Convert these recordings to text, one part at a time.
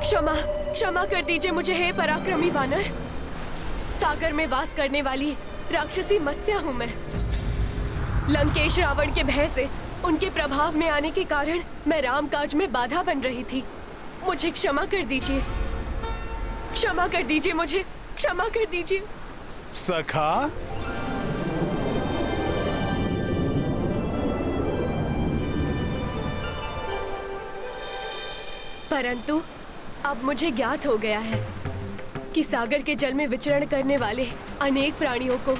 क्षमा क्षमा कर दीजिए मुझे, हे पराक्रमी वानर। सागर में वास करने वाली राक्षसी मत्स्या हूँ मैं। लंकेश रावण के भय से, उनके प्रभाव में आने के कारण मैं रामकाज में बाधा बन रही थी। मुझे क्षमा कर दीजिए, क्षमा कर दीजिए मुझे, क्षमा कर दीजिए। सखा, परंतु अब मुझे ज्ञात हो गया है कि सागर के जल में विचरण करने वाले अनेक प्राणियों को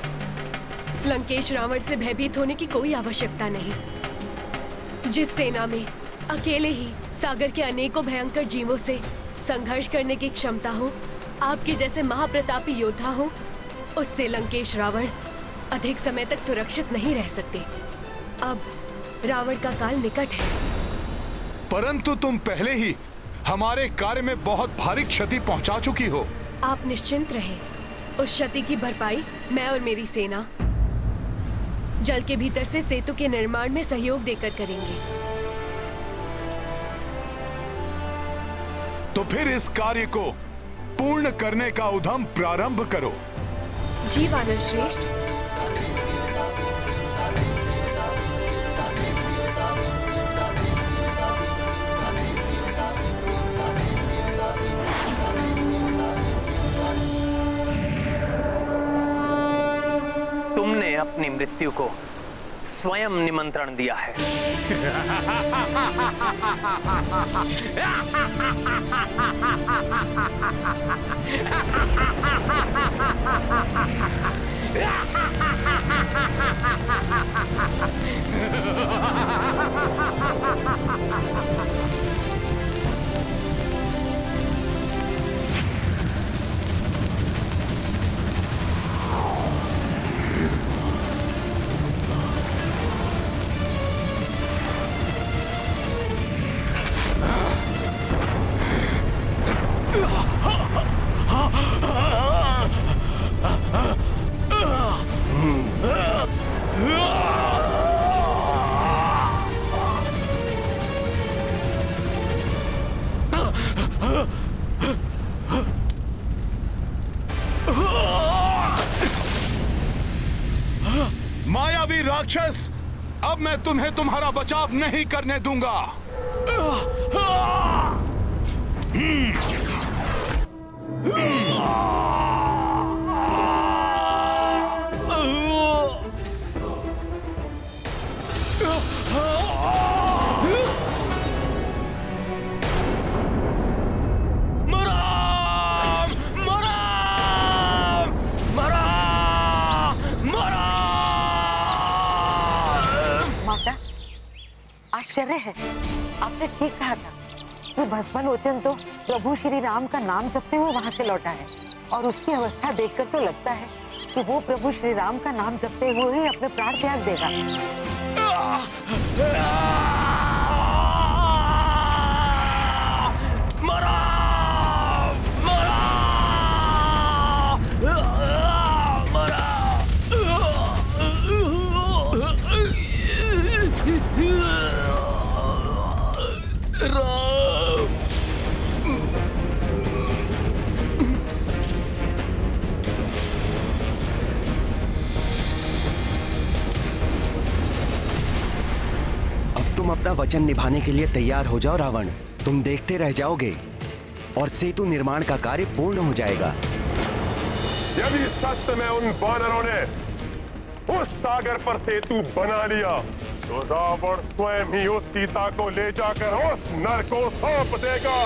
लंकेश रावण से भयभीत होने की कोई आवश्यकता नहीं। जिस सेना में अकेले ही सागर के अनेकों भयंकर जीवों से संघर्ष करने की क्षमता हो, आपके जैसे महाप्रतापी योद्धा हो, उससे लंकेश रावण अधिक समय तक सुरक्षित नहीं रह सकते। अब रावण का काल निकट है। परंतु तुम पहले ही हमारे कार्य में बहुत भारी क्षति पहुंचा चुकी हो। आप निश्चिंत रहें, उस क्षति की भरपाई मैं और मेरी सेना जल के भीतर से सेतु के निर्माण में सहयोग देकर करेंगे। तो फिर इस कार्य को पूर्ण करने का उद्यम प्रारंभ करो। जी वानर श्रेष्ठ। तुमने अपनी मृत्यु को स्वयं निमंत्रण दिया है। मायावी राक्षस, अब मैं तुम्हें तुम्हारा बचाव नहीं करने दूंगा। आश्चर्य है, आपने ठीक कहा था कि भस्मलोचन तो प्रभु श्री राम का नाम जपते हुए वहां से लौटा है, और उसकी अवस्था देखकर तो लगता है कि वो प्रभु श्री राम का नाम जपते हुए ही अपने प्राण त्याग देगा। तुम अपना वचन निभाने के लिए तैयार हो जाओ रावण। तुम देखते रह जाओगे और सेतु निर्माण का कार्य पूर्ण हो जाएगा। यदि सच में उन वानरों ने उस सागर पर सेतु बना लिया तो रावण स्वयं ही उस सीता को ले जाकर उस नर को सौंप देगा।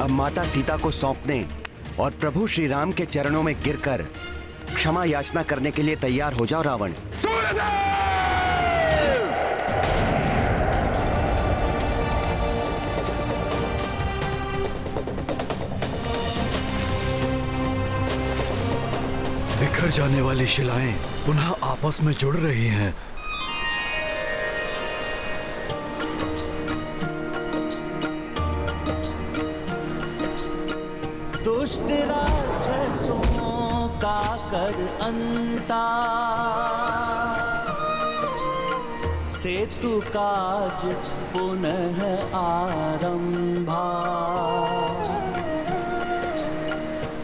अब माता सीता को सौंपने और प्रभु श्री राम के चरणों में गिरकर क्षमा याचना करने के लिए तैयार हो जाओ रावण। बिखर जाने वाली शिलाएं पुनः आपस में जुड़ रही हैं। दुष्ट राक्षसों का कर अंता, सेतु काज पुनः आरंभा।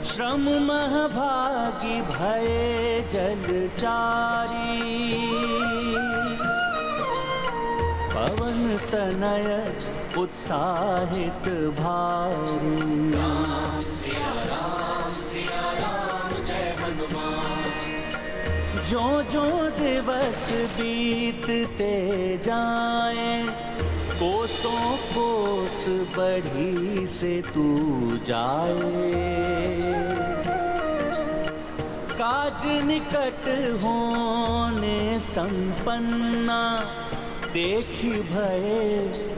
श्रम महभागी भये जलचारी, पवन तनय उत्साहित भारी। जो जो दिवस बीतते जाएं, कोसों कोस बढ़ी से तू जाए। काज निकट होने संपन्ना, देखी भये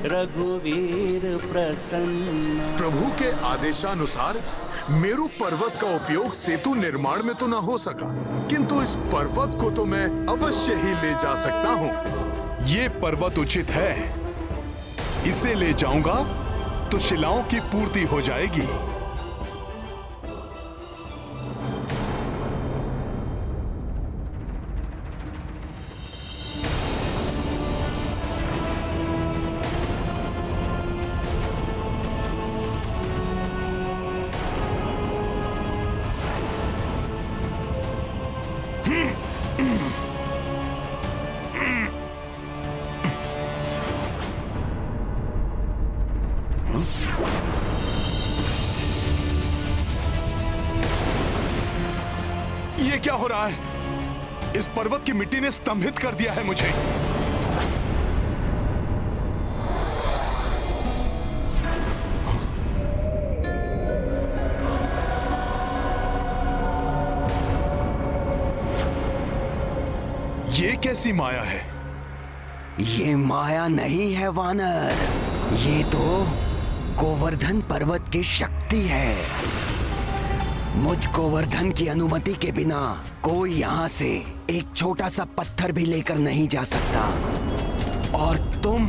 रघुवीर प्रसन्न। प्रभु के आदेशानुसार मेरु पर्वत का उपयोग सेतु निर्माण में तो न हो सका, किंतु इस पर्वत को तो मैं अवश्य ही ले जा सकता हूँ। ये पर्वत उचित है, इसे ले जाऊंगा तो शिलाओं की पूर्ति हो जाएगी। ये क्या हो रहा है? इस पर्वत की मिट्टी ने स्तंभित कर दिया है मुझे। ये कैसी माया है? ये माया नहीं है वानर, ये तो गोवर्धन पर्वत की शक्ति है। मुझ गोवर्धन की अनुमति के बिना कोई यहाँ से एक छोटा सा पत्थर भी लेकर नहीं जा सकता, और तुम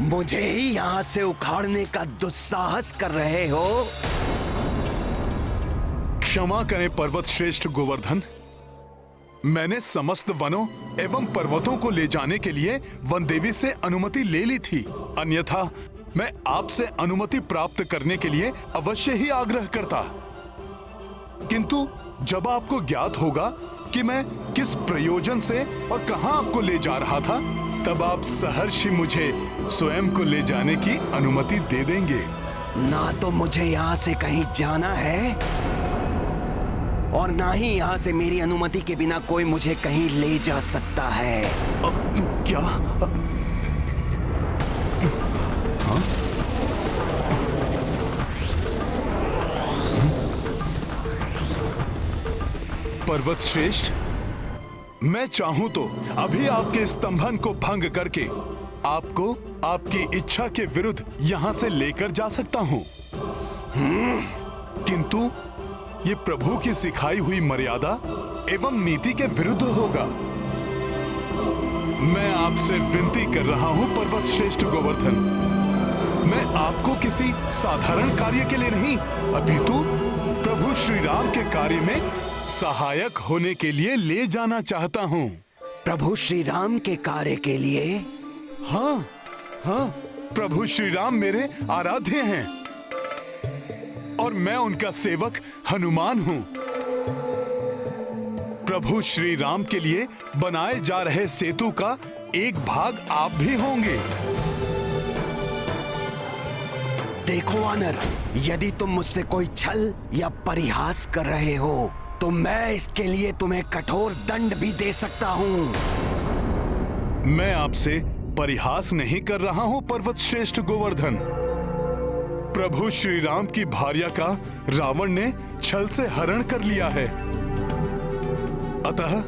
मुझे ही यहाँ से उखाड़ने का दुस्साहस कर रहे हो। क्षमा करें पर्वत श्रेष्ठ गोवर्धन, मैंने समस्त वनों एवं पर्वतों को ले जाने के लिए वन देवी से अनुमति ले ली थी, अन्यथा मैं आपसे अनुमति प्राप्त करने के लिए अवश्य ही आग्रह करता। किंतु जब आपको ज्ञात होगा कि मैं किस प्रयोजन से और कहां आपको ले जा रहा था, तब आप सहर्ष ही मुझे स्वयं को ले जाने की अनुमति दे देंगे। ना तो मुझे यहाँ से कहीं जाना है और ना ही यहाँ से मेरी अनुमति के बिना कोई मुझे कहीं ले जा सकता है। क्या? हाँ? पर्वत श्रेष्ठ, मैं चाहूं तो अभी आपके स्तंभन को भंग करके आपको आपकी इच्छा के विरुद्ध यहां से लेकर जा सकता हूं। किंतु ये प्रभु की सिखाई हुई मर्यादा एवं नीति के विरुद्ध होगा। मैं आपसे विनती कर रहा हूं पर्वत श्रेष्ठ गोवर्धन, मैं आपको किसी साधारण कार्य के लिए नहीं, अपितु प्रभु श्री राम के कार्य में सहायक होने के लिए ले जाना चाहता हूं। प्रभु श्री राम के कार्य के लिए? हाँ हाँ, प्रभु श्री राम मेरे आराध्य हैं और मैं उनका सेवक हनुमान हूं। प्रभु श्री राम के लिए बनाए जा रहे सेतु का एक भाग आप भी होंगे। देखो वानर, यदि तुम मुझसे कोई छल या परिहास कर रहे हो तो मैं इसके लिए तुम्हें कठोर दंड भी दे सकता हूं। मैं आपसे परिहास नहीं कर रहा हूं पर्वत श्रेष्ठ गोवर्धन। प्रभु श्री राम की भार्या का रावण ने छल से हरण कर लिया है, अतः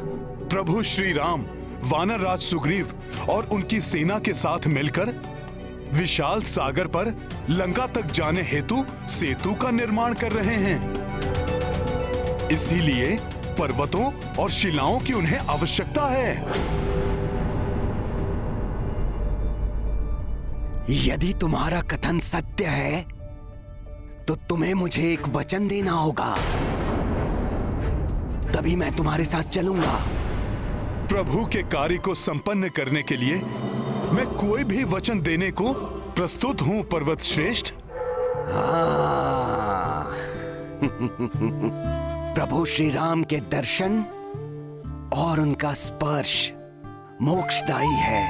प्रभु श्री राम वानर राज सुग्रीव और उनकी सेना के साथ मिलकर विशाल सागर पर लंका तक जाने हेतु सेतु का निर्माण कर रहे हैं। इसीलिए पर्वतों और शिलाओं की उन्हें आवश्यकता है। यदि तुम्हारा कथन सत्य है तो तुम्हें मुझे एक वचन देना होगा, तभी मैं तुम्हारे साथ चलूंगा। प्रभु के कार्य को संपन्न करने के लिए मैं कोई भी वचन देने को प्रस्तुत हूँ पर्वत श्रेष्ठ। हाँ। प्रभु श्री राम के दर्शन और उनका स्पर्श मोक्षदायी है।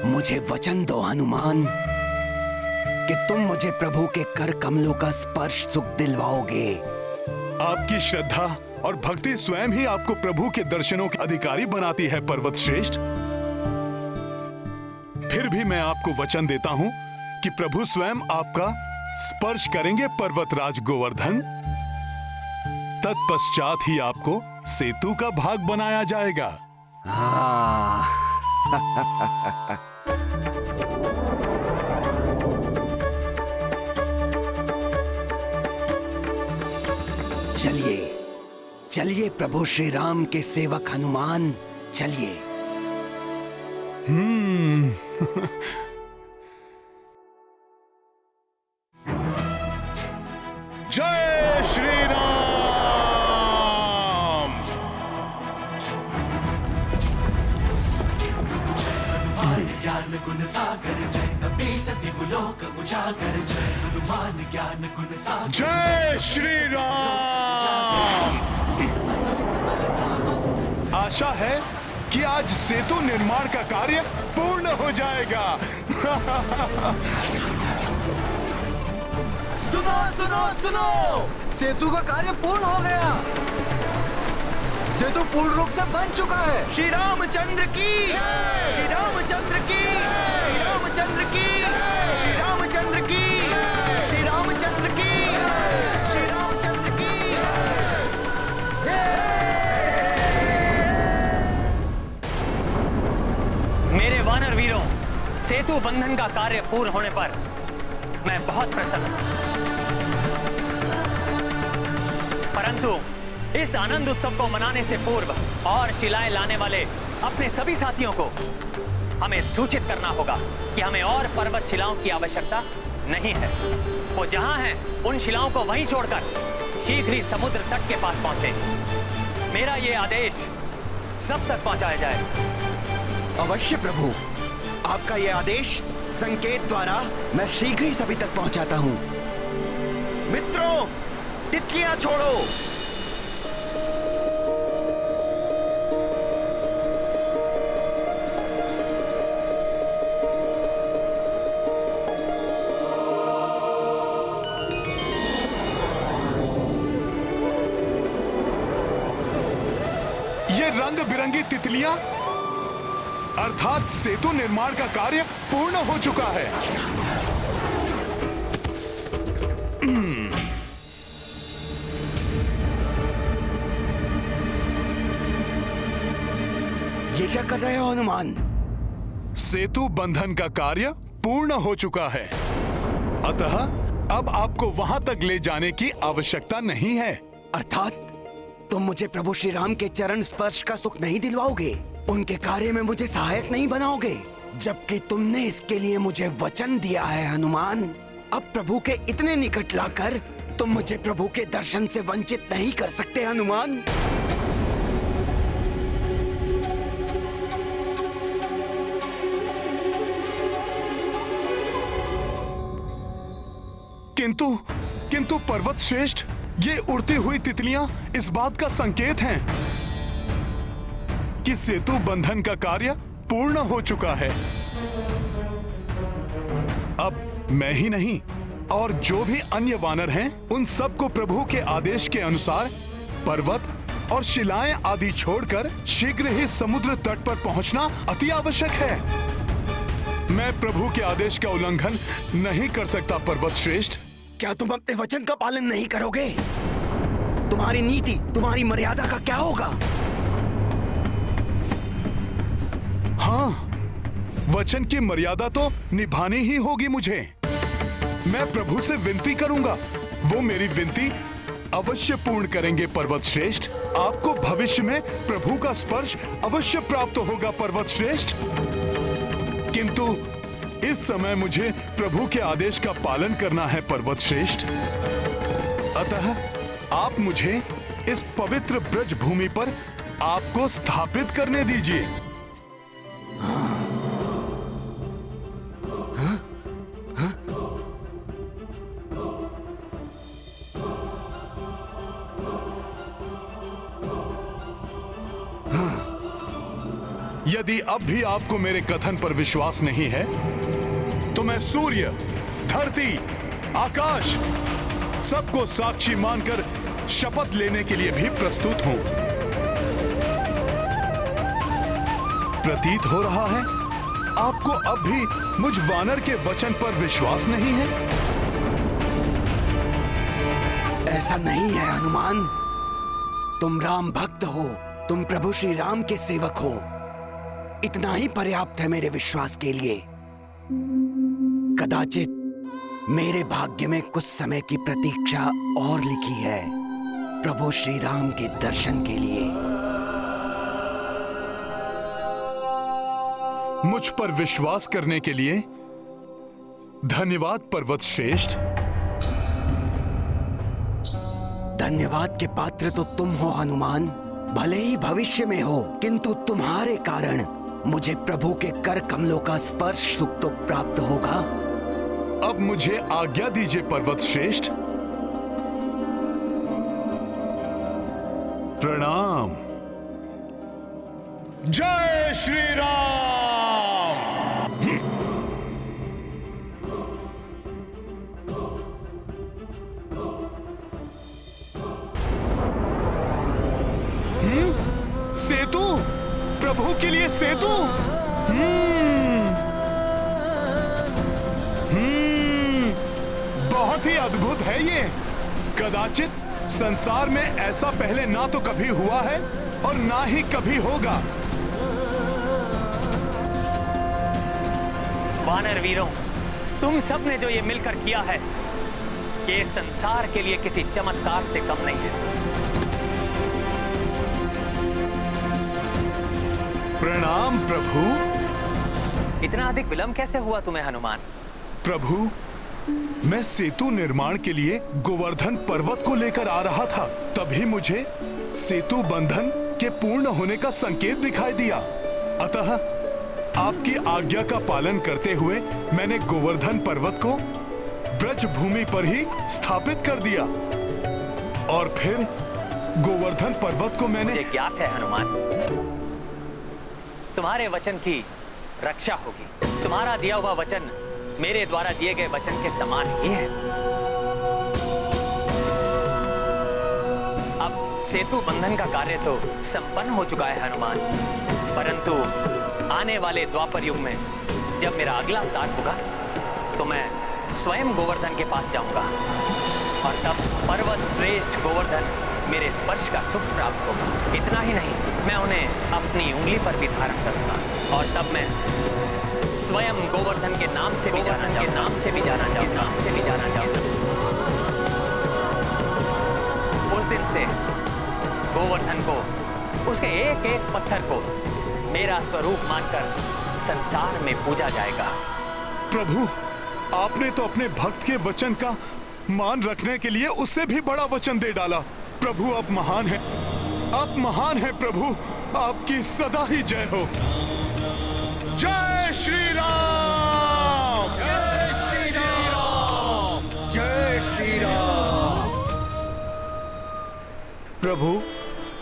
मुझे वचन दो हनुमान कि तुम मुझे प्रभु के कर कमलों का स्पर्श सुख दिलवाओगे। आपकी श्रद्धा और भक्ति स्वयं ही आपको प्रभु के दर्शनों के अधिकारी बनाती है पर्वत श्रेष्ठ। फिर भी मैं आपको वचन देता हूं कि प्रभु स्वयं आपका स्पर्श करेंगे पर्वतराज गोवर्धन। तत्पश्चात ही आपको सेतु का भाग बनाया जाएगा। हाँ। चलिए चलिए प्रभु श्री राम के सेवक हनुमान, चलिए। जय श्री राम। ज्ञान गुण सागर जय कपीस दिवलोक उजागर जय हनुमान ज्ञान गुण सागर जय श्री राम। आशा है कि आज सेतु निर्माण का कार्य पूर्ण हो जाएगा। सुनो सुनो सुनो, सेतु का कार्य पूर्ण हो गया। सेतु पूर्ण रूप से बन चुका है। श्री रामचंद्र की, श्री रामचंद्र की, श्री रामचंद्र की, श्री रामचंद्र की, श्री रामचंद्र की, श्री रामचंद्र की। मेरे वानर वीरों, सेतु बंधन का कार्य पूर्ण होने पर मैं बहुत प्रसन्न हूं। परंतु इस आनंद उत्सव को मनाने से पूर्व और शिलाएं लाने वाले अपने सभी साथियों को हमें सूचित करना होगा कि हमें और पर्वत शिलाओं की आवश्यकता नहीं है। वो जहां हैं उन शिलाओं को वहीं छोड़कर शीघ्र ही समुद्र तट के पास पहुंचे। मेरा ये आदेश सब तक पहुंचाया जाए। अवश्य प्रभु, आपका यह आदेश संकेत द्वारा मैं शीघ्र ही सभी तक पहुंचाता हूं। मित्रों, तितलियां छोड़ो। ये रंग बिरंगी तितलियां अर्थात सेतु निर्माण का कार्य पूर्ण हो चुका है। ये क्या कर रहे हो हनुमान? सेतु बंधन का कार्य पूर्ण हो चुका है, अतः अब आपको वहां तक ले जाने की आवश्यकता नहीं है। अर्थात तुम मुझे प्रभु श्री राम के चरण स्पर्श का सुख नहीं दिलवाओगे, उनके कार्य में मुझे सहायक नहीं बनाओगे, जबकि तुमने इसके लिए मुझे वचन दिया है हनुमान। अब प्रभु के इतने निकट लाकर तुम मुझे प्रभु के दर्शन से वंचित नहीं कर सकते हनुमान। किंतु पर्वत श्रेष्ठ, ये उड़ती हुई तितलियां इस बात का संकेत हैं कि सेतु बंधन का कार्य पूर्ण हो चुका है। अब मैं ही नहीं और जो भी अन्य वानर हैं, उन सबको प्रभु के आदेश के अनुसार पर्वत और शिलाएं आदि छोड़कर शीघ्र ही समुद्र तट पर पहुंचना अति आवश्यक है। मैं प्रभु के आदेश का उल्लंघन नहीं कर सकता पर्वत श्रेष्ठ। क्या तुम अपने वचन का पालन नहीं करोगे? तुम्हारी नीति, तुम्हारी मर्यादा का क्या होगा? हाँ, वचन की मर्यादा तो निभानी ही होगी मुझे। मैं प्रभु से विनती करूंगा, वो मेरी विनती अवश्य पूर्ण करेंगे पर्वत श्रेष्ठ। आपको भविष्य में प्रभु का स्पर्श अवश्य प्राप्त होगा पर्वत श्रेष्ठ। किंतु इस समय मुझे प्रभु के आदेश का पालन करना है पर्वत श्रेष्ठ। अतः आप मुझे इस पवित्र ब्रज भूमि पर आपको स्थापित करने दीजिए। यदि अब भी आपको मेरे कथन पर विश्वास नहीं है तो मैं सूर्य, धरती, आकाश सबको साक्षी मानकर शपथ लेने के लिए भी प्रस्तुत हूं। प्रतीत हो रहा है आपको अब भी मुझ वानर के वचन पर विश्वास नहीं है। ऐसा नहीं है हनुमान। तुम राम भक्त हो, तुम प्रभु श्री राम के सेवक हो। इतना ही पर्याप्त है मेरे विश्वास के लिए। कदाचित मेरे भाग्य में कुछ समय की प्रतीक्षा और लिखी है प्रभु श्री राम के दर्शन के लिए। मुझ पर विश्वास करने के लिए धन्यवाद पर्वत श्रेष्ठ। धन्यवाद के पात्र तो तुम हो हनुमान, भले ही भविष्य में हो, किंतु तुम्हारे कारण मुझे प्रभु के कर कमलों का स्पर्श सुख तो प्राप्त होगा। अब मुझे आज्ञा दीजिए पर्वत श्रेष्ठ। प्रणाम। जय श्री राम। सेतु, प्रभु के लिए सेतु। बहुत ही अद्भुत है ये। कदाचित संसार में ऐसा पहले ना तो कभी हुआ है और ना ही कभी होगा। वानर वीरों, तुम सब ने जो ये मिलकर किया है, ये संसार के लिए किसी चमत्कार से कम नहीं है। प्रणाम प्रभु। इतना अधिक विलंब कैसे हुआ तुम्हें हनुमान? प्रभु, मैं सेतु निर्माण के लिए गोवर्धन पर्वत को लेकर आ रहा था, तभी मुझे सेतु बंधन के पूर्ण होने का संकेत दिखाई दिया। अतः आपकी आज्ञा का पालन करते हुए मैंने गोवर्धन पर्वत को ब्रज भूमि पर ही स्थापित कर दिया और फिर गोवर्धन पर्वत को मैंने। मुझे ज्ञात है हनुमान, तुम्हारे वचन की रक्षा होगी। तुम्हारा दिया हुआ वचन मेरे द्वारा दिए गए वचन के समान ही है। अब सेतु बंधन का कार्य तो संपन्न हो चुका है हनुमान, परंतु आने वाले द्वापर युग में जब मेरा अगला अवतार होगा तो मैं स्वयं गोवर्धन के पास जाऊंगा और तब पर्वत श्रेष्ठ गोवर्धन मेरे स्पर्श का सुख प्राप्त होगा। इतना ही नहीं, मैं उन्हें अपनी उंगली पर भी धारण करूंगा और तब मैं स्वयं गोवर्धन के नाम से भी जाना जाऊंगा। उस दिन से गोवर्धन को, उसके एक एक पत्थर को मेरा स्वरूप मानकर संसार में पूजा जाएगा। प्रभु, आपने तो अपने भक्त के वचन का मान रखने के लिए उससे भी बड़ा वचन दे डाला। प्रभु, आप महान हैं, आप महान हैं प्रभु। आपकी सदा ही जय हो। जय श्री राम। जय श्री राम। जय श्री राम। प्रभु,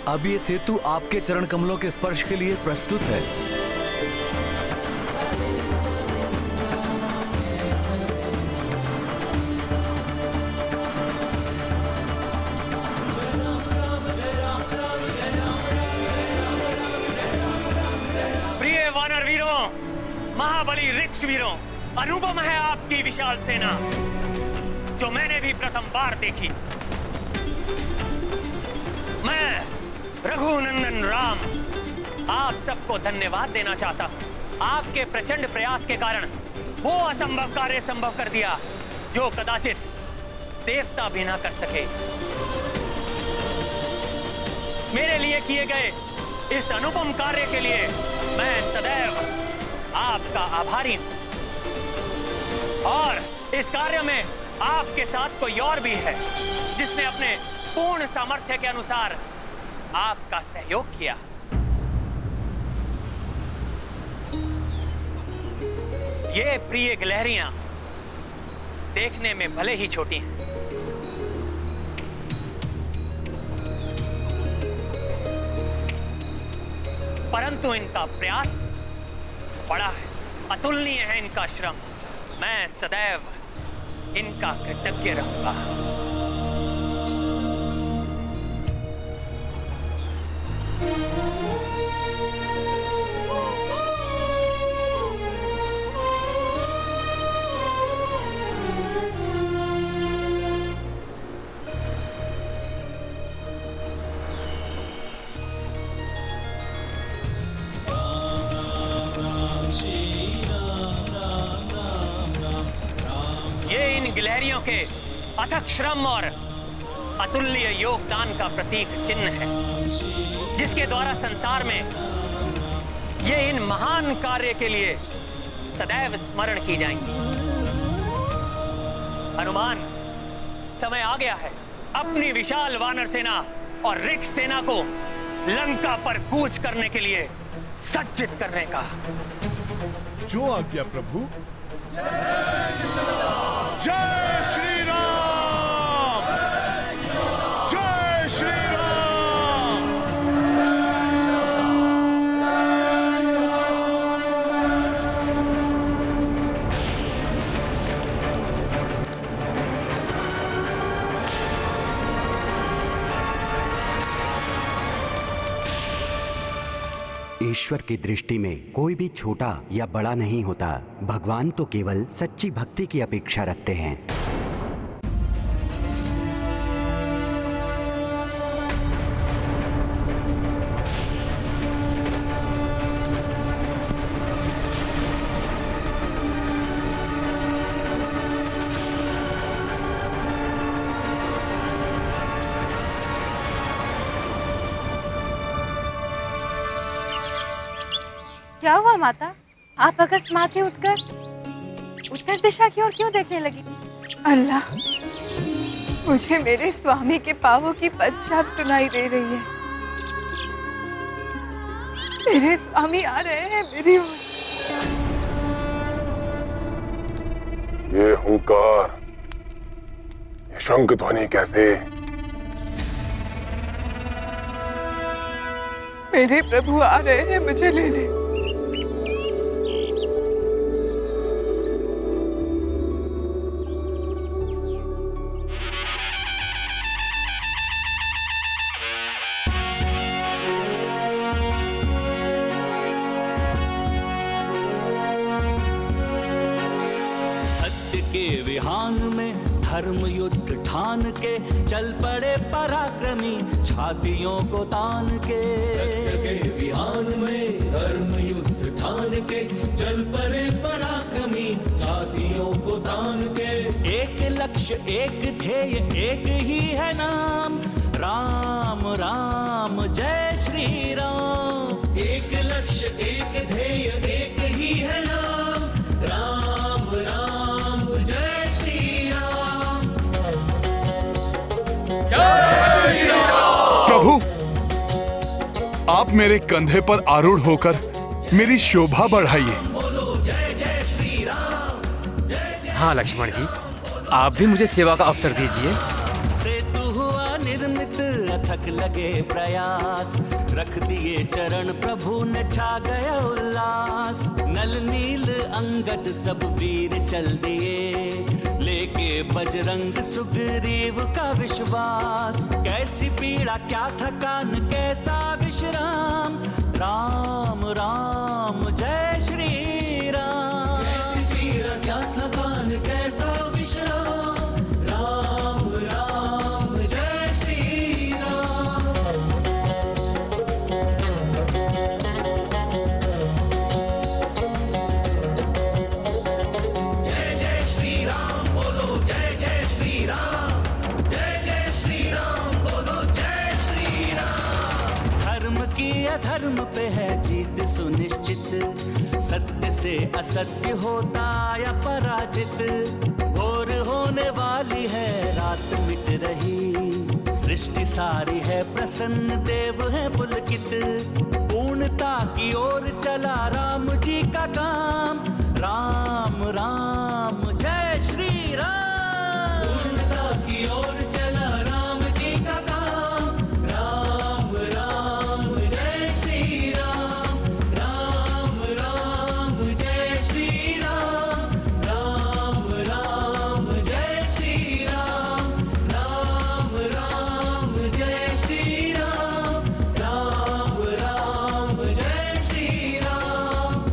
अब ये सेतु आपके चरण कमलों के स्पर्श के लिए प्रस्तुत है। प्रिय वानर वीरों, महाबली ऋक्ष वीरों, अनुपम है आपकी विशाल सेना जो मैंने भी प्रथम बार देखी। मैं रघुनंदन राम आप सबको धन्यवाद देना चाहता हूं। आपके प्रचंड प्रयास के कारण वो असंभव कार्य संभव कर दिया जो कदाचित देवता भी ना कर सके। मेरे लिए किए गए इस अनुपम कार्य के लिए मैं सदैव आपका आभारी हूं और इस कार्य में आपके साथ कोई और भी है जिसने अपने पूर्ण सामर्थ्य के अनुसार आपका सहयोग किया। ये प्रिय गिलहरियां देखने में भले ही छोटी हैं, परंतु इनका प्रयास बड़ा है, अतुलनीय है इनका श्रम। मैं सदैव इनका कृतज्ञ रहूंगा। गिलहरियों के अथक श्रम और अतुल्य योगदान का प्रतीक चिन्ह है, जिसके द्वारा संसार में ये इन महान कार्य के लिए सदैव स्मरण की जाएंगी। हनुमान, समय आ गया है अपनी विशाल वानर सेना और ऋक्ष सेना को लंका पर कूच करने के लिए सज्जित करने का। जो आज्ञा प्रभु। जय श्री राम, जय श्री राम। ईश्वर की दृष्टि में कोई भी छोटा या बड़ा नहीं होता। भगवान तो केवल सच्ची भक्ति की अपेक्षा रखते हैं। क्या हुआ माता? आप अकस्मात ही उठकर उत्तर दिशा की ओर क्यों देखने लगी? अल्लाह, मुझे मेरे स्वामी के पांवों की पदछाप सुनाई दे रही है। मेरे स्वामी आ रहे हैं मेरी ओर। ये हुंकार, ये शंख ध्वनि कैसे? मेरे प्रभु आ रहे हैं मुझे लेने। धर्म युद्ध ठान के चल पड़े पराक्रमी छातियों को तान के। सत्य के विहान में धर्म युद्ध ठान के चल पड़े पराक्रमी छातियों को तान के। एक लक्ष्य एक ध्येय एक ही है नाम, राम राम जय श्री राम। एक लक्ष्य एक ध्येय एक ही है नाम, राम राम जय श्री राम। जय श्री राम। प्रभु, आप मेरे कंधे पर आरूढ़ होकर मेरी शोभा बढ़ाइए। हाँ लक्ष्मण जी, आप भी मुझे सेवा का अवसर दीजिए। सेतु हुआ निर्मित अथक लगे प्रयास, रख दिए चरण प्रभु ने छा गया उल्लास। नल नील अंगद सब वीर चल दिए, लेके बजरंग सुग्रीव का विश्वास। कैसी पीड़ा क्या थकान कैसा विश्राम, राम राम जय श्री राम। कैसी पीड़ा क्या थकान कैसा विश्राम, राम राम जय श्री राम। जय जय श्री राम बोलो, जय जय श्री राम, जय जय श्री राम बोलो, जय श्री राम। धर्म की अधर्म पे है जीत सुनिश्चित, सत्य से असत्य होता या पराजित। भोर होने वाली है रात मिट रही, सृष्टि सारी है प्रसन्न, देव है पुलकित, पूर्णता की ओर चला राम जी का काम। राम राम जय श्री राम। पूर्णता की ओर चला राम जी का काम। राम राम जय श्री राम। राम राम जय श्री राम। राम राम जय श्री राम। राम राम जय श्री राम। राम राम जय श्री राम।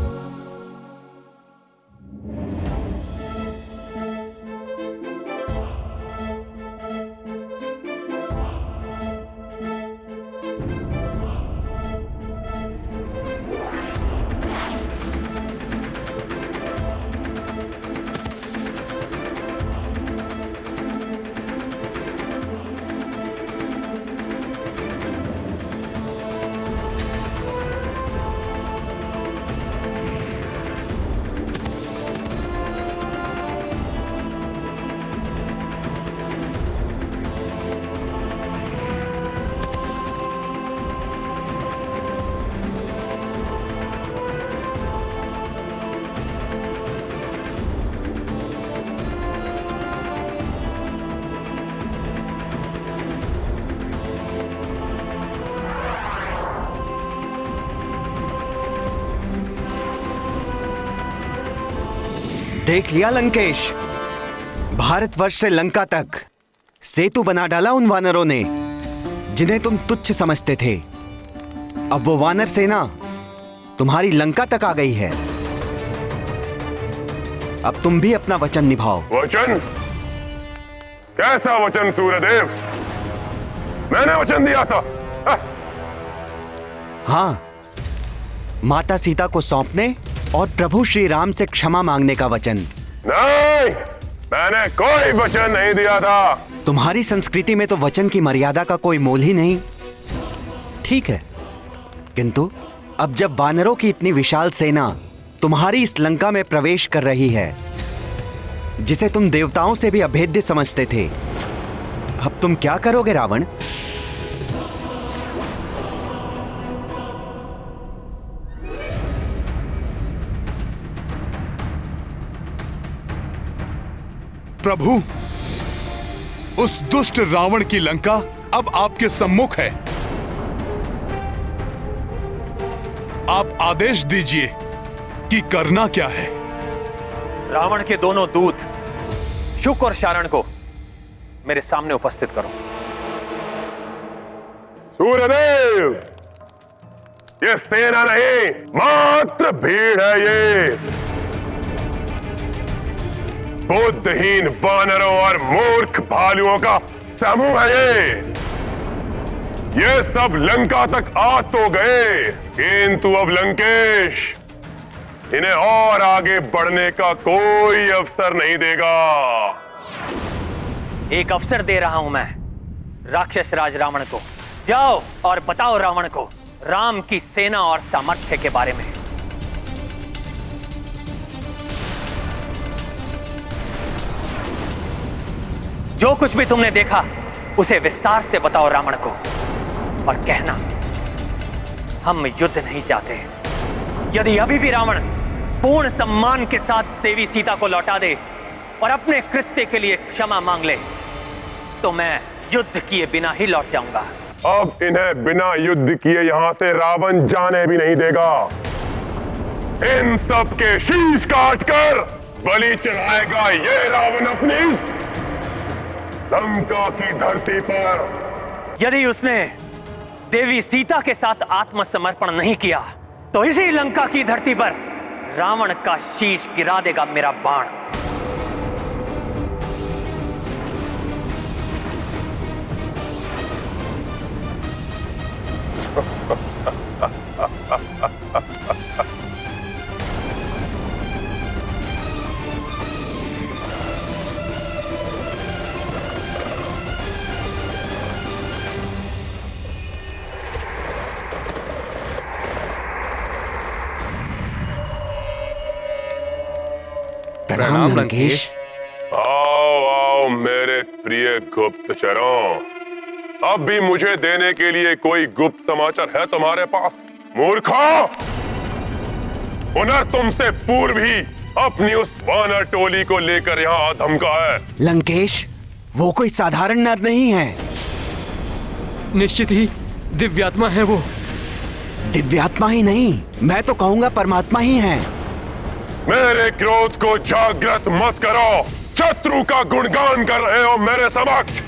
देख लिया लंकेश, भारतवर्ष से लंका तक सेतु बना डाला उन वानरों ने जिन्हें तुम तुच्छ समझते थे। अब वो वानर सेना तुम्हारी लंका तक आ गई है। अब तुम भी अपना वचन निभाओ। वचन? कैसा वचन सूर्यदेव? मैंने वचन दिया था। हाँ, माता सीता को सौंपने और प्रभु श्री राम से क्षमा मांगने का वचन। नहीं, मैंने कोई वचन नहीं दिया था। तुम्हारी संस्कृति में तो वचन की मर्यादा का कोई मोल ही नहीं। ठीक है, किंतु अब जब वानरों की इतनी विशाल सेना तुम्हारी इस लंका में प्रवेश कर रही है, जिसे तुम देवताओं से भी अभेद्य समझते थे, अब तुम क्या करोगे रावण? प्रभु, उस दुष्ट रावण की लंका अब आपके सम्मुख है। आप आदेश दीजिए कि करना क्या है। रावण के दोनों दूत शुक और शारण को मेरे सामने उपस्थित करो। सूर्यदेव, ये सेना नहीं, मात्र भीड़ है। ये बुद्धहीन वानरों और मूर्ख भालुओं का समूह है। ये सब लंका तक आ तो गए, किंतु अब लंकेश इन्हें और आगे बढ़ने का कोई अवसर नहीं देगा। एक अवसर दे रहा हूं मैं राक्षस राज रावण को। जाओ और बताओ रावण को राम की सेना और सामर्थ्य के बारे में। जो कुछ भी तुमने देखा उसे विस्तार से बताओ रावण को, और कहना हम युद्ध नहीं चाहते। यदि अभी भी रावण पूर्ण सम्मान के साथ देवी सीता को लौटा दे और अपने कृत्य के लिए क्षमा मांग ले, तो मैं युद्ध किए बिना ही लौट जाऊंगा। अब इन्हें बिना युद्ध किए यहां से रावण जाने भी नहीं देगा। इन सब के शीश काटकर बलि चढ़ाएगा ये रावण अपनी इस लंका की धरती पर। यदि उसने देवी सीता के साथ आत्मसमर्पण नहीं किया, तो इसी लंका की धरती पर रावण का शीश गिरा देगा मेरा बाण। प्रणाम लंकेश। आओ आओ मेरे प्रिय गुप्तचरों, अब भी मुझे देने के लिए कोई गुप्त समाचार है तुम्हारे पास? मूर्खों! पुनः तुमसे पूर्व ही अपनी उस वानर टोली को लेकर यहाँ धमका है। लंकेश, वो कोई साधारण नर नहीं है। निश्चित ही दिव्यात्मा है वो। दिव्यात्मा ही नहीं, मैं तो कहूंगा परमात्मा ही है। मेरे क्रोध को जागृत मत करो। शत्रु का गुणगान कर रहे हो मेरे समक्ष,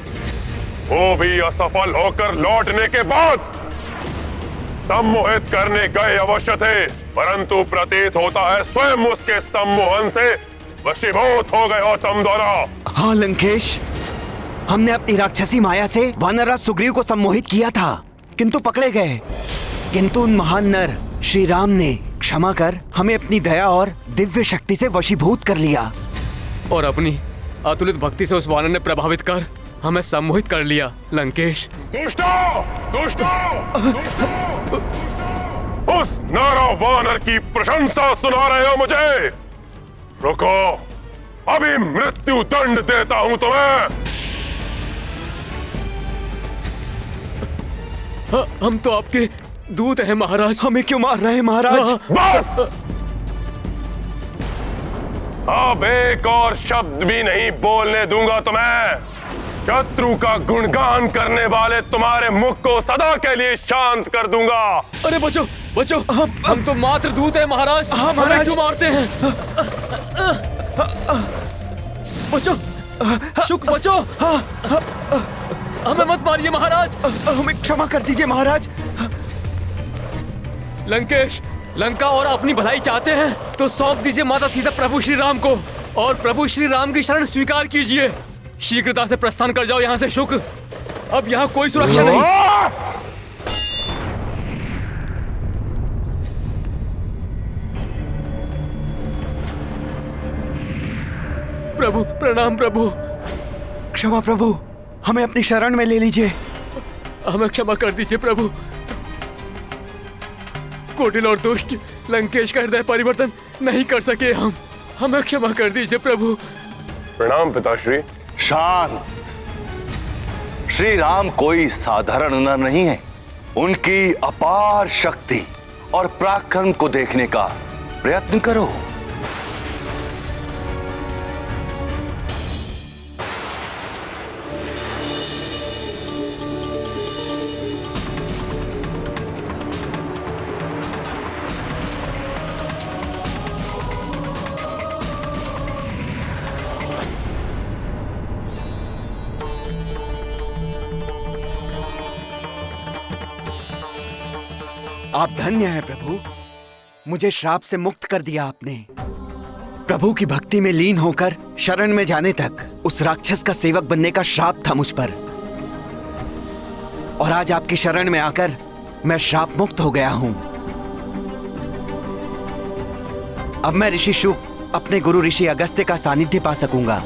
वो भी असफल होकर लौटने के बाद। सम्मोहित करने गए अवश्य थे, परंतु प्रतीत होता है स्वयं उसके सम्मोहन से वशीभूत हो गए हो तुम दोनों। हाँ लंकेश, हमने अपनी राक्षसी माया से वानरराज सुग्रीव को सम्मोहित किया था, किंतु पकड़े गए। किंतु उन महान नर श्री राम ने क्षमा कर हमें अपनी दया और दिव्य शक्ति से वशीभूत कर लिया और अपनी अतुलित भक्ति से उस वानर ने प्रभावित कर हमें सम्मोहित कर लिया। लंकेश, दुष्टों! उस नारा वानर की प्रशंसा सुना रहे हो मुझे? रुको, अभी मृत्यु दंड देता हूं तुम्हें। हम तो आपके दूत हैं महाराज। हमें क्यों मार रहे हैं महाराज? बस! अब एक और शब्द भी नहीं बोलने दूंगा तुम्हें। शत्रु का गुणगान करने वाले तुम्हारे मुख को सदा के लिए शांत कर दूंगा। अरे बचो बचो, हम तो मात्र दूत हैं महाराज। हाँ महाराज, क्यों मारते हैं? बचो शुक, बचो, हमें मत मारिए महाराज। हमें क्षमा कर दीजिए महाराज। लंकेश, लंका और अपनी भलाई चाहते हैं तो सौंप दीजिए माता सीता प्रभु श्री राम को और प्रभु श्री राम की शरण स्वीकार कीजिए। शीघ्रता से प्रस्थान कर जाओ यहाँ से शुक। अब यहाँ कोई सुरक्षा नहीं। प्रभु प्रणाम। प्रभु क्षमा प्रभु, हमें अपनी शरण में ले लीजिए। हमें क्षमा कर दीजिए प्रभु। कुटिल और दुष्ट लंकेश का हृदय परिवर्तन नहीं कर सके हम। हमें क्षमा कर दीजिए प्रभु। प्रणाम पिताश्री। शांत। श्री राम कोई साधारण नर नहीं है। उनकी अपार शक्ति और पराक्रम को देखने का प्रयत्न करो। आप धन्य हैं प्रभु, मुझे श्राप से मुक्त कर दिया आपने। प्रभु की भक्ति में लीन होकर शरण में जाने तक उस राक्षस का सेवक बनने का श्राप था मुझ पर, और आज आपकी शरण में आकर मैं श्राप मुक्त हो गया हूं। अब मैं ऋषि शुक अपने गुरु ऋषि अगस्त्य का सानिध्य पा सकूंगा।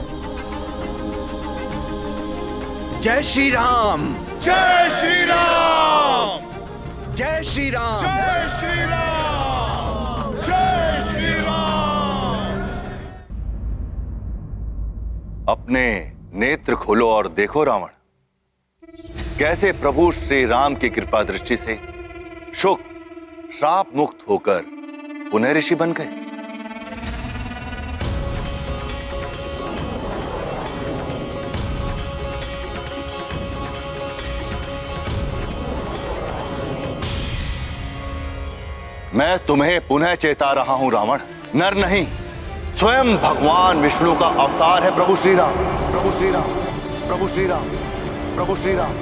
जय श्री राम! जय श्री राम! जय श्री राम! जय श्री राम! जय श्री राम! अपने नेत्र खोलो और देखो रावण, कैसे प्रभु श्री राम की कृपा दृष्टि से शुक श्राप मुक्त होकर पुनः ऋषि बन गए। मैं तुम्हें पुनः चेता रहा हूं रावण, नर नहीं स्वयं भगवान विष्णु का अवतार है प्रभु श्री राम। प्रभु श्री राम, प्रभु श्री राम, प्रभु श्री राम।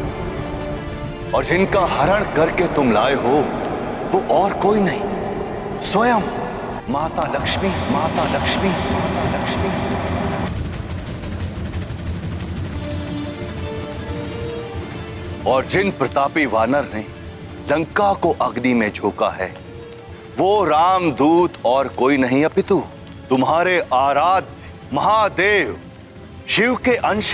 और जिनका हरण करके तुम लाए हो वो और कोई नहीं, स्वयं माता लक्ष्मी, माता लक्ष्मी, माता लक्ष्मी। और जिन प्रतापी वानर ने लंका को अग्नि में झोंका है वो रामदूत और कोई नहीं अपितु तुम्हारे आराध्य महादेव शिव के अंश।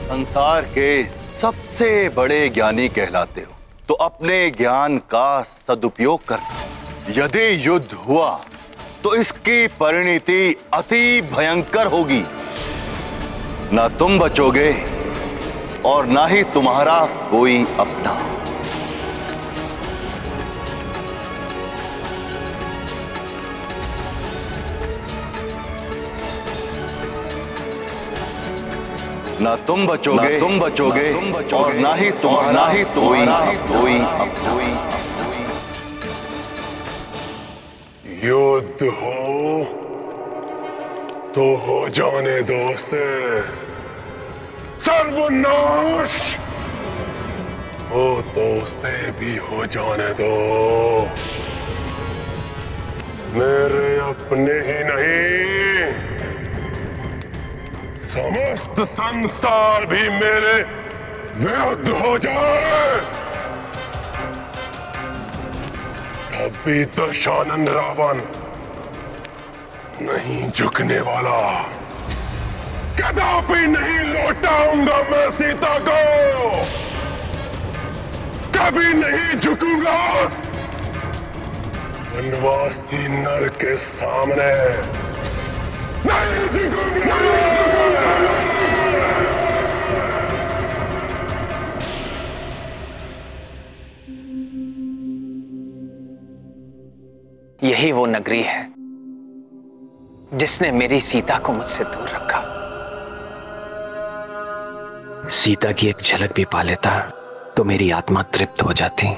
संसार के सबसे बड़े ज्ञानी कहलाते हो तो अपने ज्ञान का सदुपयोग करना। यदि युद्ध हुआ तो इसकी परिणति अति भयंकर होगी। ना तुम बचोगे और ना ही तुम्हारा कोई अपना। ना तुम बचोगे और ना ही तुम्हारा कोई अपना। युद्ध हो तो हो जाने दो से, सर्वनाश हो तो उसे भी हो जाने दो। मेरे अपने ही नहीं, समस्त संसार भी मेरे विरुद्ध हो जाए, तभी तो दशानन रावण नहीं झुकने वाला। कदापि नहीं लौटाऊंगा मैं सीता को, कभी नहीं झुकूंगा वनवासी नर के सामने, नहीं झुकूंगा। यही वो नगरी है जिसने मेरी सीता को मुझसे दूर रखा। सीता की एक झलक भी पा लेता तो मेरी आत्मा तृप्त हो जाती।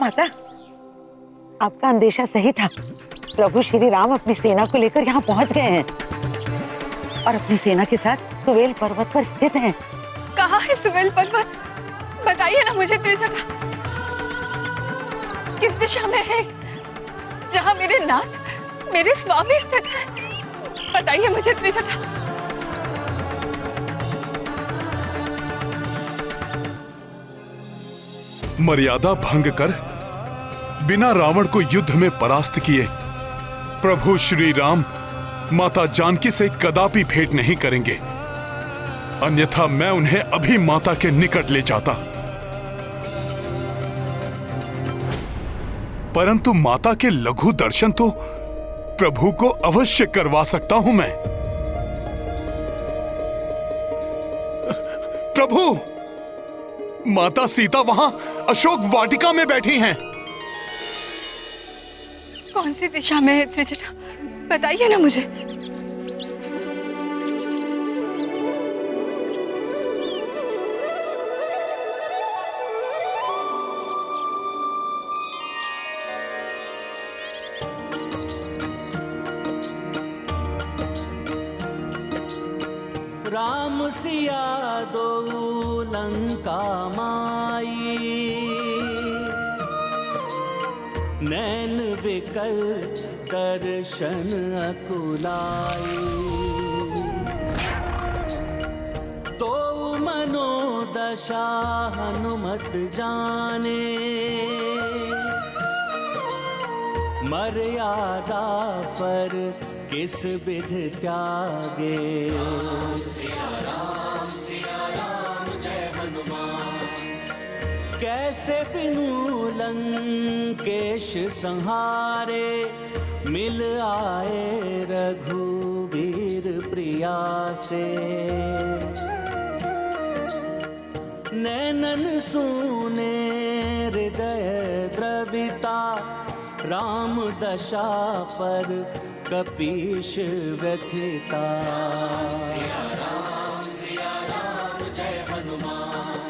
माता, आपका अंदेशा सही था। प्रभु श्री राम अपनी सेना को लेकर यहाँ पहुँच गए हैं और अपनी सेना के साथ सुवेल पर्वत पर स्थित हैं। कहाँ है सुवेल पर्वत? बताइए ना मुझे त्रिजटा, किस दिशा में है जहाँ मेरे नाथ, मेरे स्वामी स्थित है? बताइए मुझे त्रिजटा। मर्यादा भंग कर बिना रावण को युद्ध में परास्त किए प्रभु श्री राम माता जानकी से कदापि भेंट नहीं करेंगे, अन्यथा मैं उन्हें अभी माता के निकट ले जाता। परंतु माता के लघु दर्शन तो प्रभु को अवश्य करवा सकता हूं मैं। प्रभु, माता सीता वहां अशोक वाटिका में बैठी हैं। कौन सी दिशा में है त्रिजटा? बताइए ना मुझे। राम सिया दो लंका माई, नैन बिकल दर्शन अकुलाई। तो मनोदशा हनुमत जाने, मर्यादा पर किस विध त्यागे। सिया राम जय हनुमान, कैसे बिनु लंकेश संहारे, मिल आए रघुवीर प्रिया से। नैनन सूने हृदय द्रविता, राम दशा पर कपीश व्यथिता। सिया राम जय हनुमान,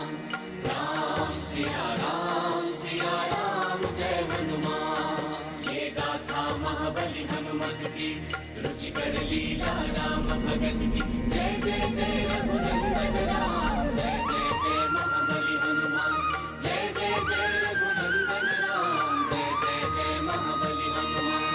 सिया राम जय हनुमान। ये गाथा महाबली हनुमत की, रुचिकर लीला राम भगत की। जय जय जय रघुनंदन राम, जय जय जय महाबली हनुमान। जय जय जय रघुनंदन राम, जय जय जय महाबली हनुमान।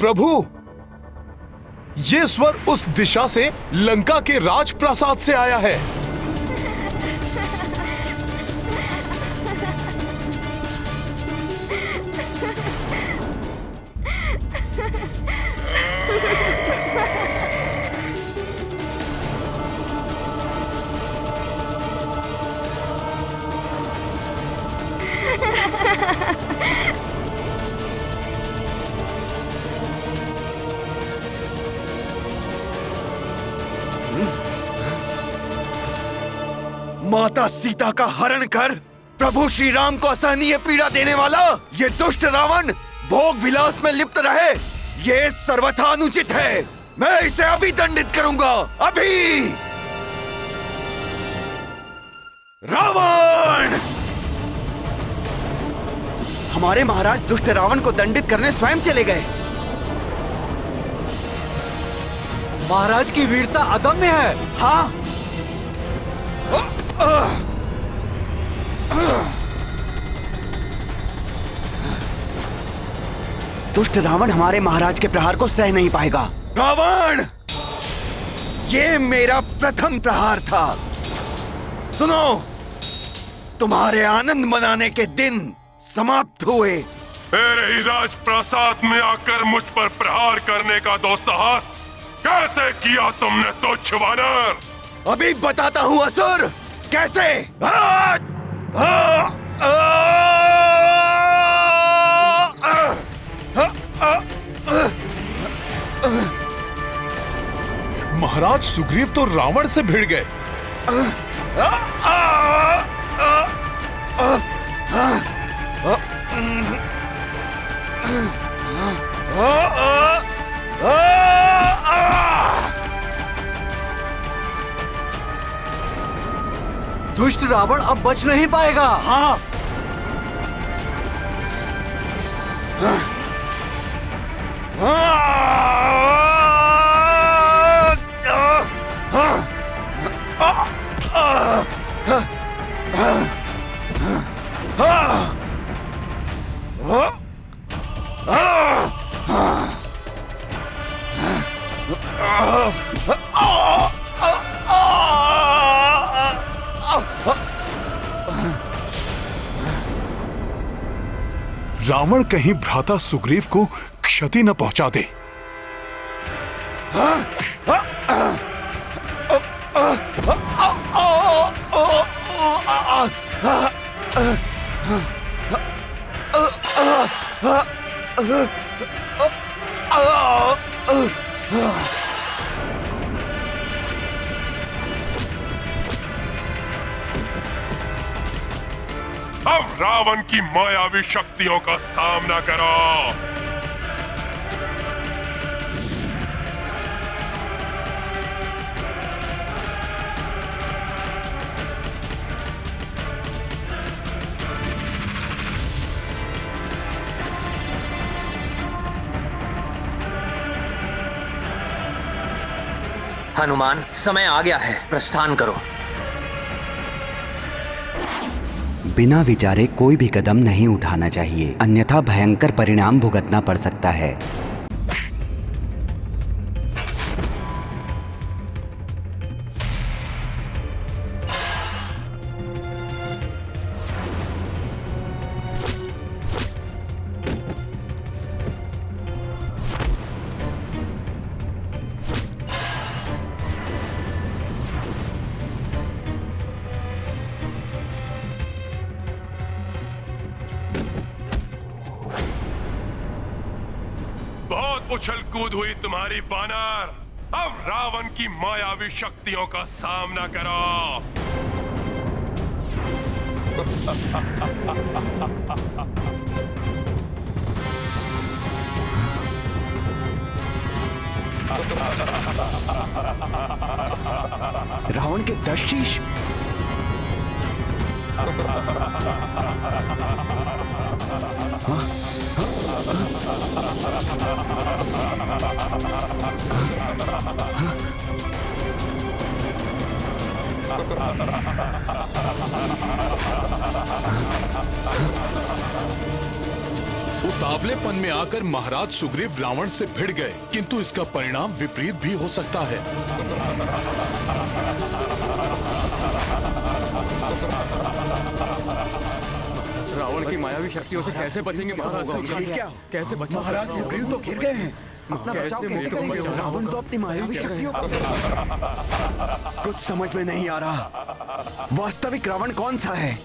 प्रभु, ये स्वर उस दिशा से लंका के राजप्रासाद से आया है। माता सीता का हरण कर प्रभु श्री राम को असहनीय पीड़ा देने वाला ये दुष्ट रावण भोग विलास में लिप्त रहे, ये सर्वथा अनुचित है। मैं इसे अभी दंडित करूंगा, अभी। रावण! हमारे महाराज दुष्ट रावण को दंडित करने स्वयं चले गए। महाराज की वीरता अदम्य है। हाँ। दुष्ट रावण हमारे महाराज के प्रहार को सह नहीं पाएगा। रावण, ये मेरा प्रथम प्रहार था। सुनो, तुम्हारे आनंद मनाने के दिन समाप्त हुए। मेरे ही राजप्रासाद में आकर मुझ पर प्रहार करने का दुस्साहस कैसे किया तुमने तुच्छ वानर? अभी बताता हूँ असुर, कैसे। महाराज सुग्रीव तो रावण से भिड़ गए। दुष्ट रावण अब बच नहीं पाएगा। हाँ। रावण कहीं भ्राता सुग्रीव को क्षति न पहुंचा दे। अब रावण की मायावी शक्तियों का सामना करो। हनुमान, समय आ गया है, प्रस्थान करो। बिना विचारे कोई भी कदम नहीं उठाना चाहिए, अन्यथा भयंकर परिणाम भुगतना पड़ सकता है। उछल कूद हुई तुम्हारी वानर। अब रावण की मायावी शक्तियों का सामना करो। रावण के 10 शीश। उतावलेपन में आकर महाराज सुग्रीव रावण से भिड़ गए, किंतु इसका परिणाम विपरीत भी हो सकता है। रावण की मायावी शक्तियों से कैसे बचेंगे महाराज सुग्रीव? कैसे बचा? महाराज सुग्रीव तो गिर गए हैं। अपना बचाव कैसे करेंगे? रावण तो अपनी मायावी शक्तियों कुछ समझ में नहीं आ रहा। वास्तविक रावण कौन सा है?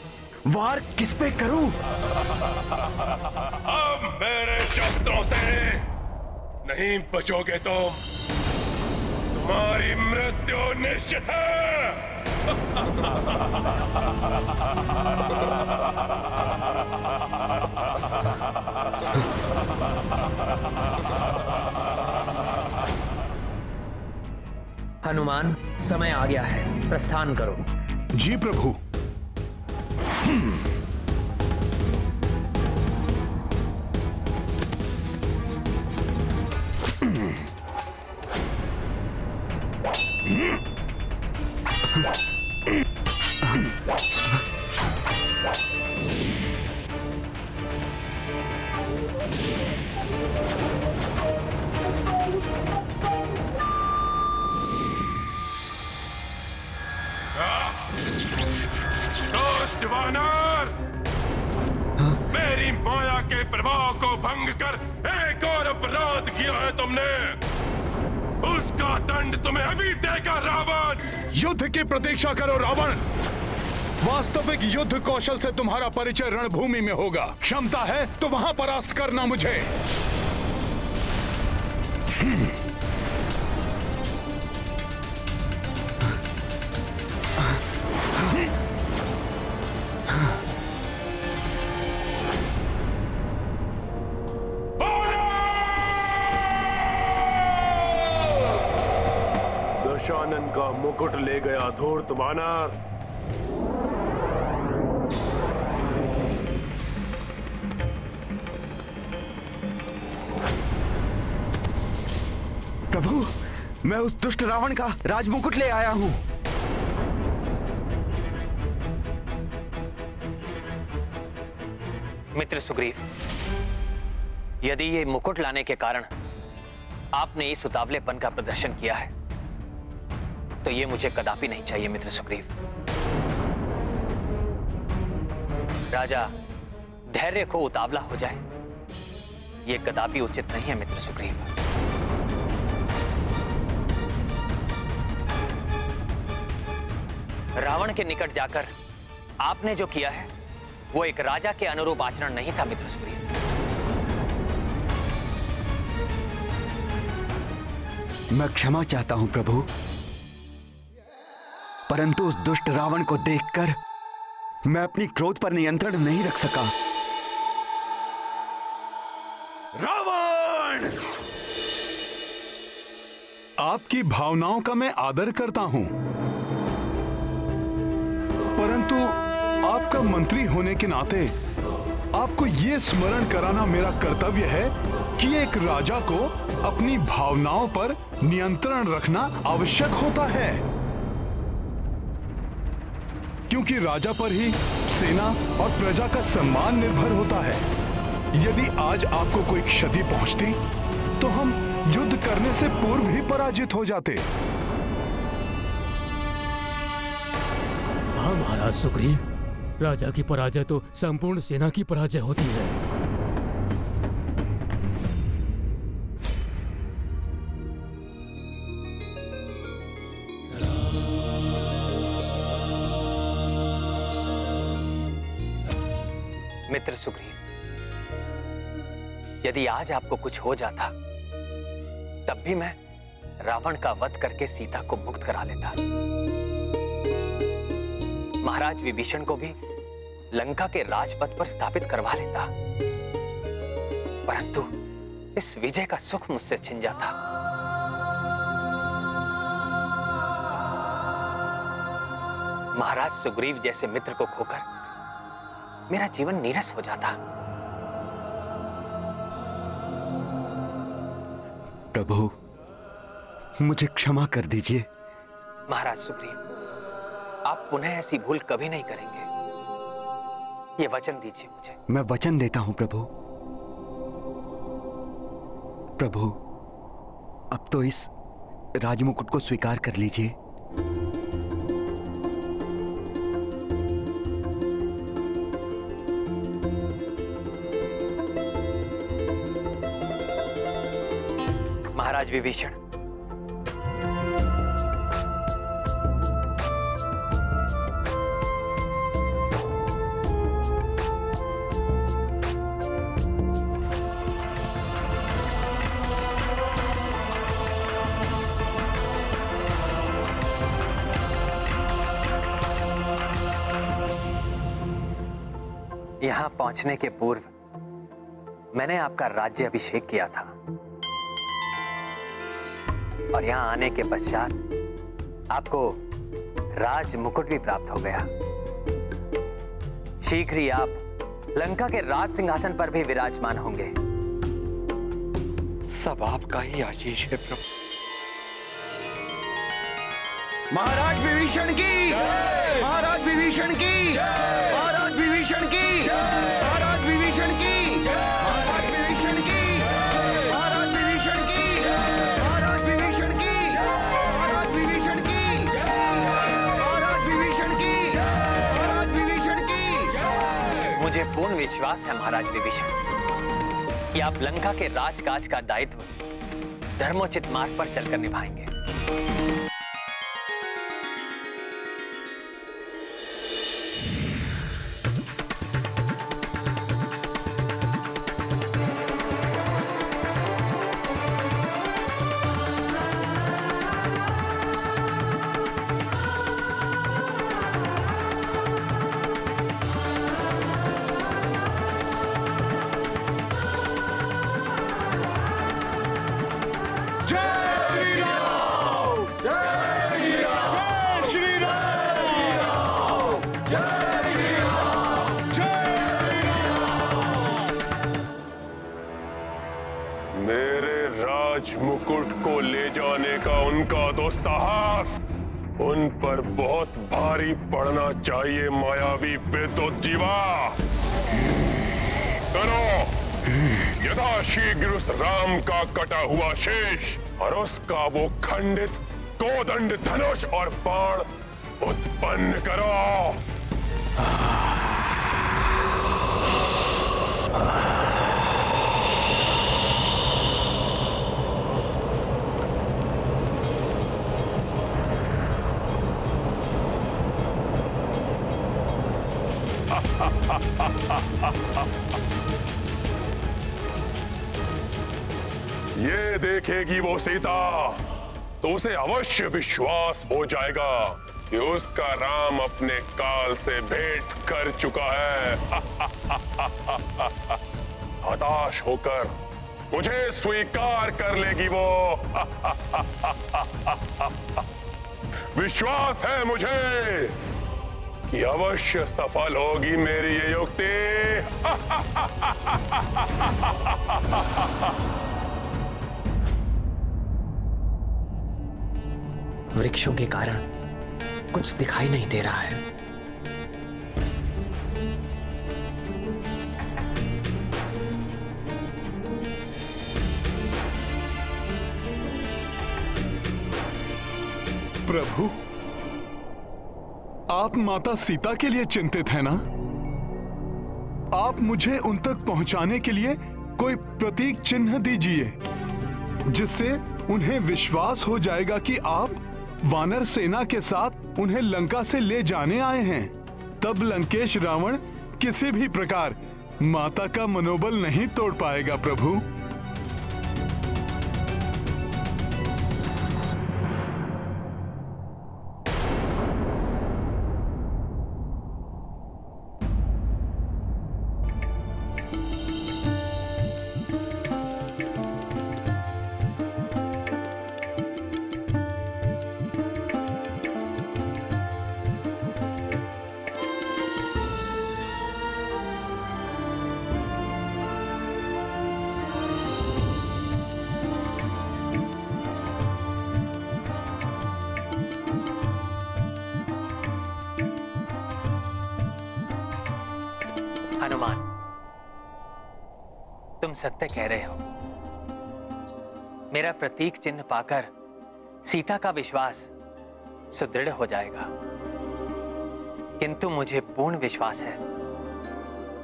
वार किस पे करूं? अब मेरे शस्त्रों से नहीं बचोगे तुम, तुम्हारी मृत्यु निश्चित है। हनुमान, समय आ गया है, प्रस्थान करो। जी प्रभु। दुष्ट वानर, मेरी माया के प्रभाव को भंग कर एक और अपराध किया है तुमने। उसका दंड तुम्हें अभी देगा रावण। युद्ध की प्रतीक्षा करो रावण। वास्तविक युद्ध कौशल से तुम्हारा परिचय रणभूमि में होगा। क्षमता है तो वहां परास्त करना मुझे। दशानन का मुकुट ले गया धूर्त वानर। प्रभु, मैं उस दुष्ट रावण का राजमुकुट ले आया हूं। मित्र सुग्रीव, यदि ये मुकुट लाने के कारण आपने इस उतावलेपन का प्रदर्शन किया है तो ये मुझे कदापि नहीं चाहिए मित्र सुग्रीव। राजा धैर्य खो उतावला हो जाए, ये कदापि उचित नहीं है मित्र सुग्रीव। रावण के निकट जाकर आपने जो किया है वो एक राजा के अनुरूप आचरण नहीं था मित्र सुग्रीव। मैं क्षमा चाहता हूं प्रभु, परंतु उस दुष्ट रावण को देखकर मैं अपनी क्रोध पर नियंत्रण नहीं रख सका। रावण! आपकी भावनाओं का मैं आदर करता हूं, परंतु आपका मंत्री होने के नाते आपको यह स्मरण कराना मेरा कर्तव्य है कि एक राजा को अपनी भावनाओं पर नियंत्रण रखना आवश्यक होता है, क्योंकि राजा पर ही सेना और प्रजा का सम्मान निर्भर होता है। यदि आज आपको कोई क्षति पहुंचती तो हम युद्ध करने से पूर्व ही पराजित हो जाते। हाँ महाराज सुग्रीव, राजा की पराजय तो संपूर्ण सेना की पराजय होती है। मित्र सुग्रीव, यदि आज आपको कुछ हो जाता तब भी मैं रावण का वध करके सीता को मुक्त करा लेता। महाराज विभीषण को भी लंका के राजपथ पर स्थापित करवा लेता, परंतु इस विजय का सुख मुझसे छिन जाता। महाराज सुग्रीव जैसे मित्र को खोकर मेरा जीवन नीरस हो जाता। प्रभु, मुझे क्षमा कर दीजिए। महाराज सुग्रीव, आप पुनः ऐसी भूल कभी नहीं करेंगे, ये वचन दीजिए मुझे। मैं वचन देता हूं प्रभु। प्रभु, अब तो इस राजमुकुट को स्वीकार कर लीजिए। महाराज विभीषण, यहां पहुंचने के पूर्व मैंने आपका राज्य अभिषेक किया था और यहां आने के पश्चात आपको राज मुकुट भी प्राप्त हो गया। शीघ्र ही आप लंका के राज सिंहासन पर भी विराजमान होंगे। सब आपका ही आशीष है प्रभु। महाराज विभीषण की, महाराज विभीषण की, महाराज विभीषण की, महाराज विभीषण की, महाराज विभीषण की, महाराज विभीषण की, महाराज विभीषण की, महाराज विभीषण की, महाराज विभीषण की, महाराज विभीषण की। मुझे पूर्ण विश्वास है महाराज विभीषण कि आप लंका के राजकाज का दायित्व धर्मोचित मार्ग पर चलकर निभाएंगे। मुकुट को ले जाने का उनका तो साहस उन पर बहुत भारी पड़ना चाहिए। मायावी बेदोत जीवा, करो यथाशीघ्र उस राम का कटा हुआ शेष और उसका वो खंडित कोदंड धनुष और बाण उत्पन्न करो। ये देखेगी वो सीता तो उसे अवश्य विश्वास हो जाएगा कि उसका राम अपने काल से भेंट कर चुका है। हताश होकर मुझे स्वीकार कर लेगी वो। विश्वास है मुझे कि अवश्य सफल होगी मेरी ये युक्ति। वृक्षों के कारण कुछ दिखाई नहीं दे रहा है। प्रभु, आप माता सीता के लिए चिंतित हैं ना? आप मुझे उन तक पहुंचाने के लिए कोई प्रतीक चिन्ह दीजिए जिससे उन्हें विश्वास हो जाएगा कि आप वानर सेना के साथ उन्हें लंका से ले जाने आए हैं। तब लंकेश रावण किसी भी प्रकार माता का मनोबल नहीं तोड़ पाएगा। प्रभु, हनुमान, तुम सत्य कह रहे हो। मेरा प्रतीक चिन्ह पाकर सीता का विश्वास सुदृढ़ हो जाएगा। किंतु मुझे पूर्ण विश्वास है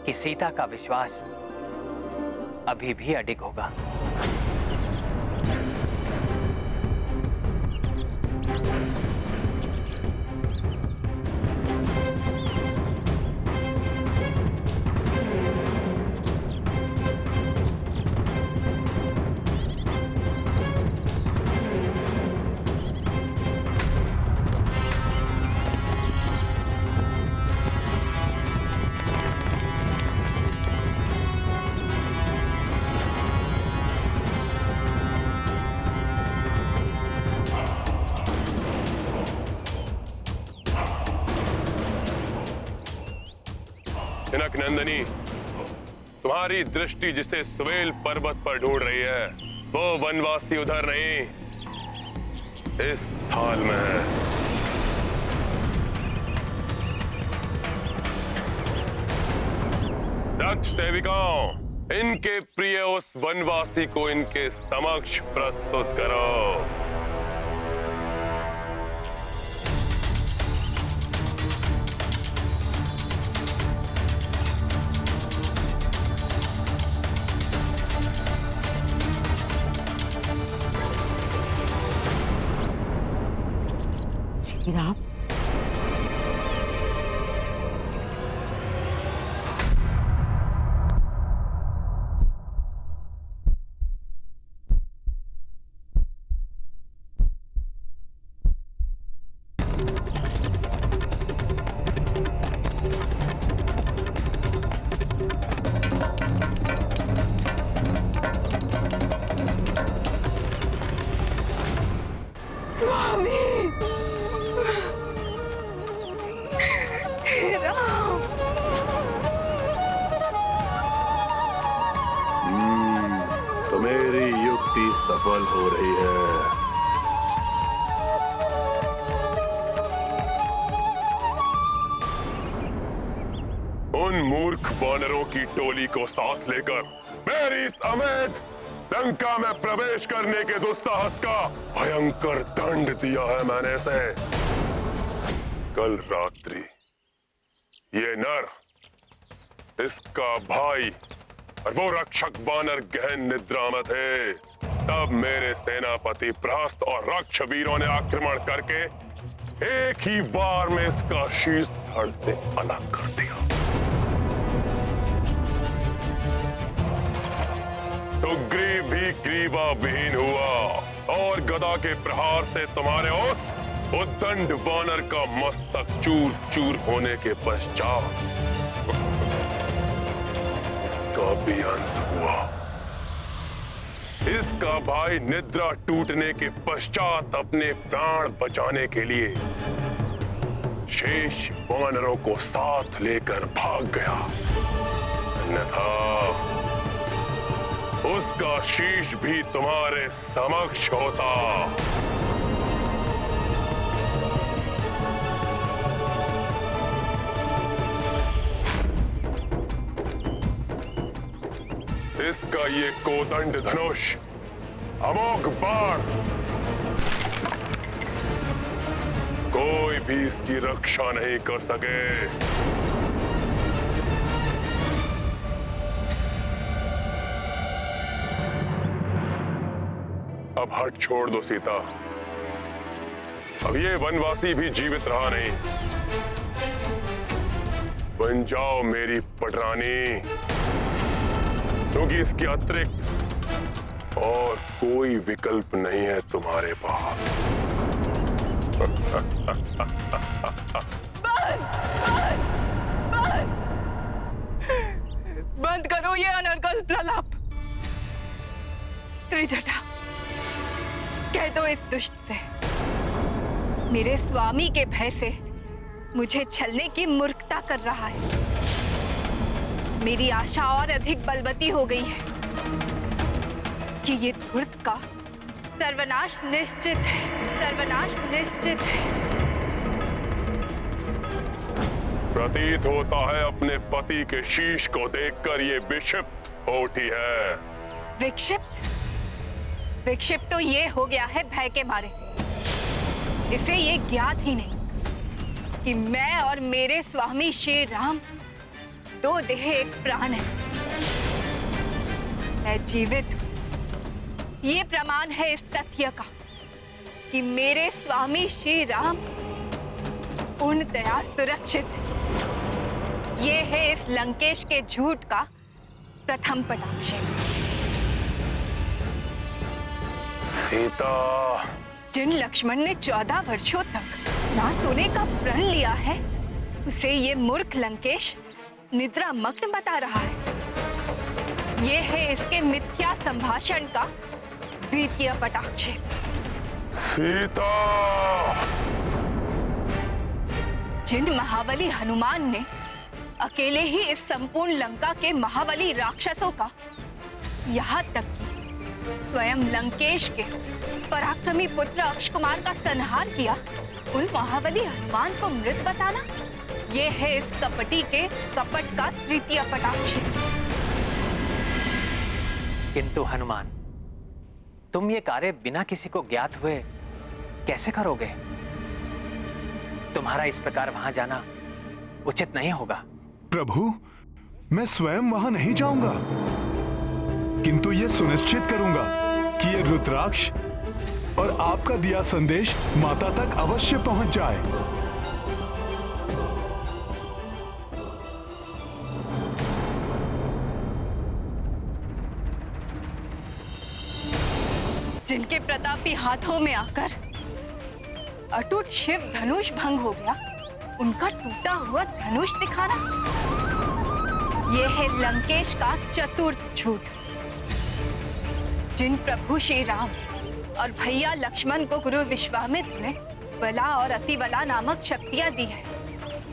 कि सीता का विश्वास अभी भी अडिग होगा। जनक नंदिनी, तुम्हारी दृष्टि जिसे स्वेल पर्वत पर ढूंढ रही है, वो वनवासी उधर नहीं, इस थाल में है। दक्ष सेविकाओं, इनके प्रिय उस वनवासी को इनके समक्ष प्रस्तुत करो। राम, तो मेरी युक्ति सफल हो रही है। उन मूर्ख वानरों की टोली को साथ लेकर मेरी समेत लंका में प्रवेश करने के दुस्साहस का भयंकर दंड दिया है मैंने इसे। कल रात्रि ये नर, इसका भाई और वो रक्षक वानर गहन निद्रा में थे। तब मेरे सेनापति प्रहस्त और रक्ष वीरों ने आक्रमण करके एक ही वार में इसका शीश धड़ से अलग कर दिया। सुग्रीव भी ग्रीवा विहीन हुआ और गदा के प्रहार से तुम्हारे उस उद्दंड वानर का मस्तक चूर चूर होने के पश्चात इसका भी अंत हुआ। इसका भाई निद्रा टूटने के पश्चात अपने प्राण बचाने के लिए शेष वानरों को साथ लेकर भाग गया, अन्यथा उसका शीश भी तुम्हारे समक्ष होता। इसका ये कोदंड धनुष, अमोघ बाण, कोई भी इसकी रक्षा नहीं कर सके। अब हट छोड़ दो सीता, अब ये वनवासी भी जीवित रहा नहीं। बन जाओ मेरी पटरानी, क्योंकि इसके अतिरिक्त और कोई विकल्प नहीं है तुम्हारे पास। बंद करो ये अनर्गल प्रलाप। त्रिजटा, कह दो इस दुष्ट से, मेरे स्वामी के भय से मुझे छलने की मूर्खता कर रहा है। मेरी आशा और अधिक बलवती हो गई है कि ये धूर्त का सर्वनाश निश्चित है, सर्वनाश निश्चित है। प्रतीत होता है अपने पति के शीश को देखकर ये विक्षिप्त हो उठी है। विक्षिप्त? विक्षिप्त तो ये हो गया है भय के मारे। इसे ये ज्ञात ही नहीं कि मैं और मेरे स्वामी श्री राम दो देह एक प्राण है। मैं जीवित हूं। ये प्रमाण है इस तथ्य का कि मेरे स्वामी श्री राम पूर्णतया सुरक्षित है। ये है इस लंकेश के झूठ का प्रथम पटाक्षेप। सीता, जिन लक्ष्मण ने 14 वर्षों तक ना सोने का प्रण लिया है, उसे ये मूर्ख लंकेश निद्रा मग्न बता रहा है। ये है इसके मिथ्या संभाषण का द्वितीय पटाक्षेप। सीता, जिन महाबली हनुमान ने अकेले ही इस संपूर्ण लंका के महाबली राक्षसों का, यहाँ तक कि स्वयं लंकेश के पराक्रमी पुत्र अक्षकुमार का संहार किया, उन महाबली हनुमान को मृत बताना, ये है इस कपटी के कपट का तृतीय पटाक्षेप। किंतु हनुमान, तुम ये कार्य बिना किसी को ज्ञात हुए कैसे करोगे? तुम्हारा इस प्रकार वहां जाना उचित नहीं होगा। प्रभु, मैं स्वयं वहां नहीं जाऊंगा, किंतु ये सुनिश्चित करूंगा कि ये रुद्राक्ष और आपका दिया संदेश माता तक अवश्य पहुंच जाए। जिनके प्रतापी हाथों में आकर अटूट शिव धनुष भंग हो गया, उनका टूटा हुआ धनुष दिखाना, यह है लंकेश का चतुर्थ झूठ। जिन प्रभु श्री राम और भैया लक्ष्मण को गुरु विश्वामित्र ने बला और अतिबला नामक शक्तियां दी है,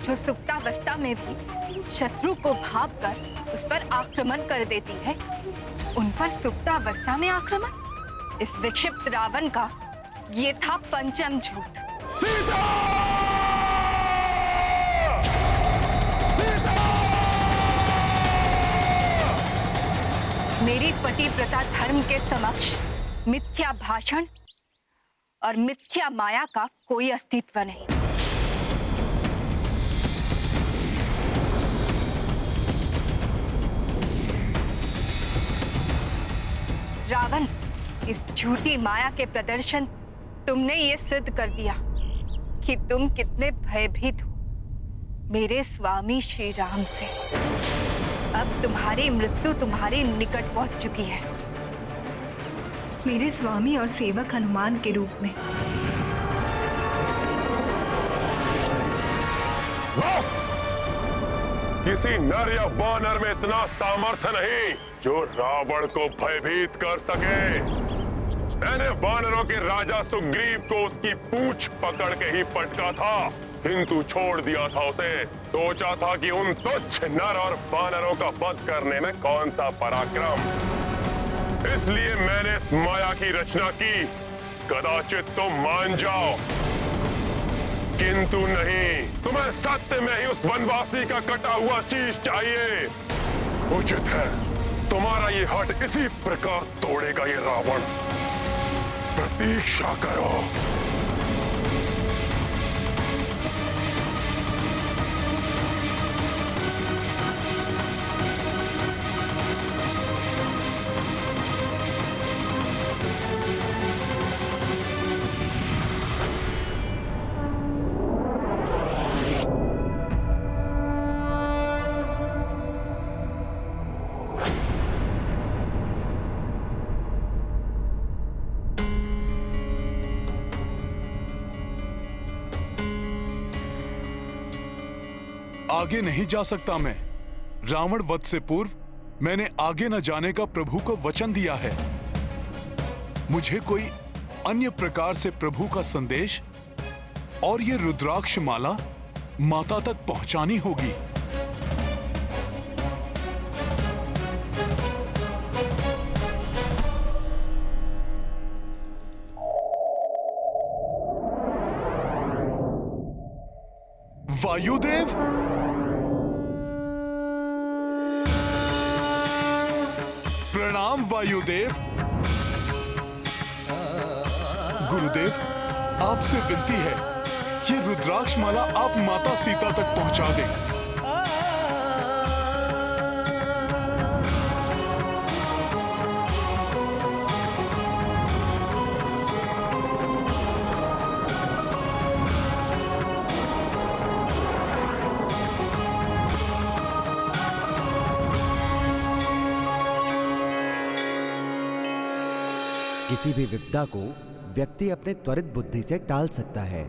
जो सुप्तावस्था में भी शत्रु को भांपकर उस पर आक्रमण कर देती है, उन पर सुप्तावस्था में आक्रमण, इस विक्षिप्त रावण का ये था पंचम झूठ। मेरी पतिव्रता धर्म के समक्ष मिथ्या भाषण और मिथ्या माया का कोई अस्तित्व नहीं। रावण, इस झूठी माया के प्रदर्शन तुमने ये सिद्ध कर दिया कि तुम कितने भयभीत हो मेरे स्वामी श्री राम से। अब तुम्हारी मृत्यु तुम्हारे निकट पहुंच चुकी है, मेरे स्वामी और सेवक हनुमान के रूप में। किसी नर या वानर में इतना सामर्थ्य नहीं जो रावण को भयभीत कर सके। मैंने वानरों के राजा सुग्रीव को उसकी पूंछ पकड़ के ही पटका था, किंतु छोड़ दिया था उसे। सोचा था कि उन तुच्छ नर और वानरों का वध करने में कौन सा पराक्रम, इसलिए मैंने इस माया की रचना की। कदाचित तुम मान जाओ, किंतु नहीं, तुम्हें सत्य में ही उस वनवासी का कटा हुआ शीश चाहिए। उचित है, तुम्हारा ये हट इसी प्रकार तोड़ेगा ये रावण। प्रतीक्षा करो। आगे नहीं जा सकता मैं। रावण वध से पूर्व मैंने आगे न जाने का प्रभु को वचन दिया है। मुझे कोई अन्य प्रकार से प्रभु का संदेश और ये रुद्राक्ष माला माता तक पहुंचानी होगी। वायुदेव, प्रणाम वायुदेव। गुरुदेव, आपसे विनती है, ये रुद्राक्ष माला आप माता सीता तक पहुंचा दें। किसी भी विपदा को व्यक्ति अपने त्वरित बुद्धि से टाल सकता है,